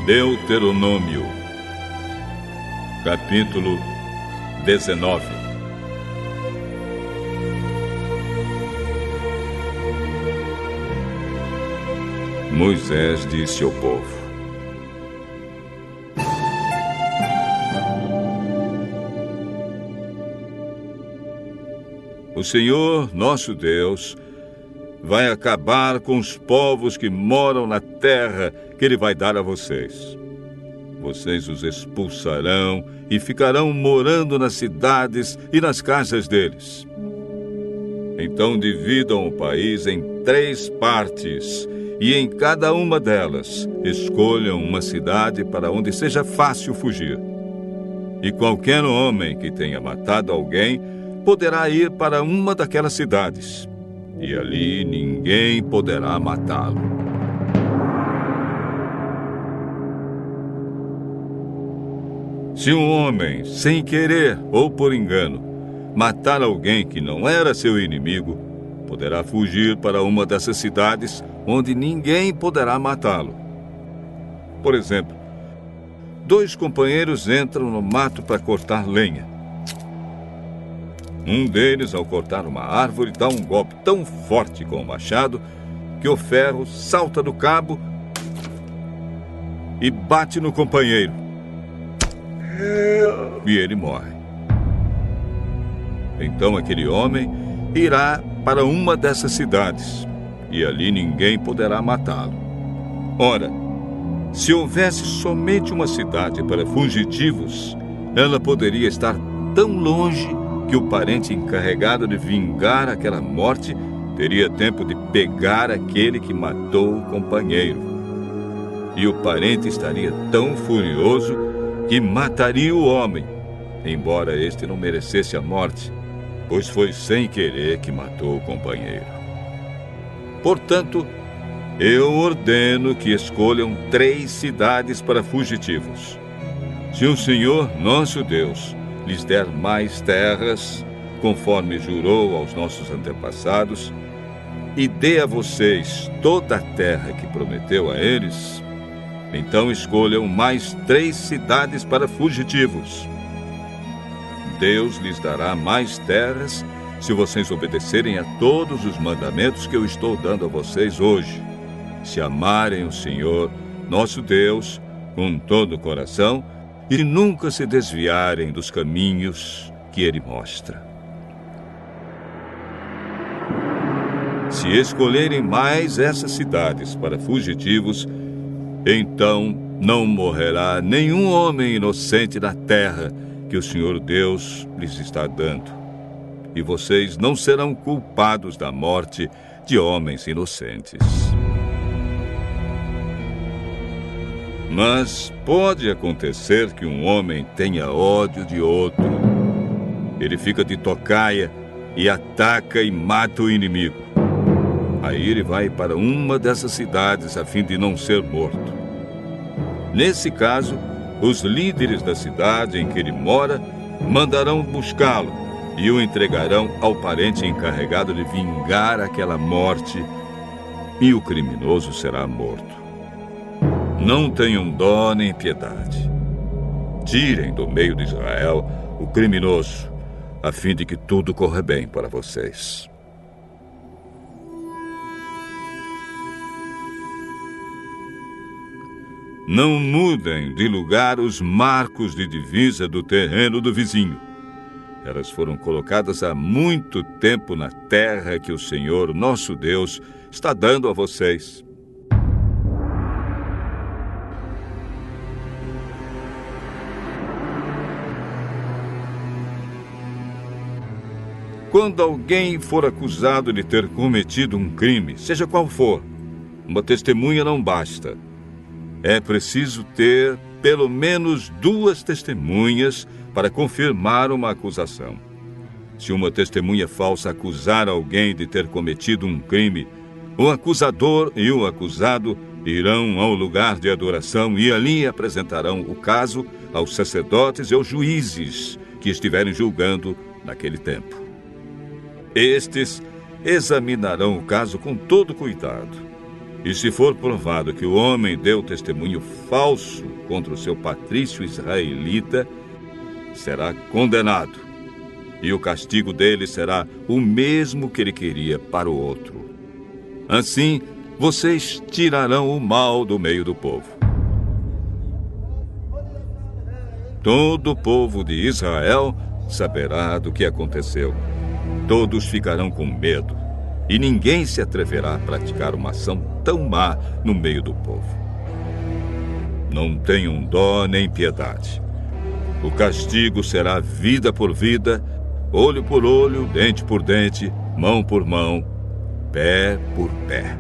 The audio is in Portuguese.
Deuteronômio, capítulo 19. Moisés disse ao povo: O Senhor, nosso Deus, vai acabar com os povos que moram na terra que Ele vai dar a vocês. Vocês os expulsarão e ficarão morando nas cidades e nas casas deles. Então dividam o país em 3 partes, e em cada uma delas escolham uma cidade para onde seja fácil fugir. E qualquer homem que tenha matado alguém poderá ir para uma daquelas cidades, e ali ninguém poderá matá-lo. Se um homem, sem querer ou por engano, matar alguém que não era seu inimigo, poderá fugir para uma dessas cidades onde ninguém poderá matá-lo. Por exemplo, 2 companheiros entram no mato para cortar lenha. Um deles, ao cortar uma árvore, dá um golpe tão forte com o machado que o ferro salta do cabo e bate no companheiro. E ele morre. Então aquele homem irá para uma dessas cidades, e ali ninguém poderá matá-lo. Ora, se houvesse somente uma cidade para fugitivos, ela poderia estar tão longe que o parente encarregado de vingar aquela morte teria tempo de pegar aquele que matou o companheiro. E o parente estaria tão furioso que mataria o homem, embora este não merecesse a morte, pois foi sem querer que matou o companheiro. Portanto, eu ordeno que escolham 3 cidades para fugitivos. Se o Senhor, nosso Deus, lhes der mais terras, conforme jurou aos nossos antepassados, e dê a vocês toda a terra que prometeu a eles, então escolham mais 3 cidades para fugitivos. Deus lhes dará mais terras se vocês obedecerem a todos os mandamentos que eu estou dando a vocês hoje, se amarem o Senhor, nosso Deus, com todo o coração e nunca se desviarem dos caminhos que Ele mostra. Se escolherem mais essas cidades para fugitivos, então não morrerá nenhum homem inocente na terra que o Senhor Deus lhes está dando, e vocês não serão culpados da morte de homens inocentes. Mas pode acontecer que um homem tenha ódio de outro. Ele fica de tocaia e ataca e mata o inimigo. Aí ele vai para uma dessas cidades a fim de não ser morto. Nesse caso, os líderes da cidade em que ele mora mandarão buscá-lo e o entregarão ao parente encarregado de vingar aquela morte, e o criminoso será morto. Não tenham dó nem piedade. Tirem do meio de Israel o criminoso, a fim de que tudo corra bem para vocês. Não mudem de lugar os marcos de divisa do terreno do vizinho. Elas foram colocadas há muito tempo na terra que o Senhor, nosso Deus, está dando a vocês. Quando alguém for acusado de ter cometido um crime, seja qual for, uma testemunha não basta. É preciso ter pelo menos 2 testemunhas para confirmar uma acusação. Se uma testemunha falsa acusar alguém de ter cometido um crime, o acusador e o acusado irão ao lugar de adoração e ali apresentarão o caso aos sacerdotes e aos juízes que estiverem julgando naquele tempo. Estes examinarão o caso com todo cuidado. E se for provado que o homem deu testemunho falso contra o seu patrício israelita, será condenado. E o castigo dele será o mesmo que ele queria para o outro. Assim, vocês tirarão o mal do meio do povo. Todo o povo de Israel saberá do que aconteceu. Todos ficarão com medo, e ninguém se atreverá a praticar uma ação tão má no meio do povo. Não tenham dó nem piedade. O castigo será vida por vida, olho por olho, dente por dente, mão por mão, pé por pé.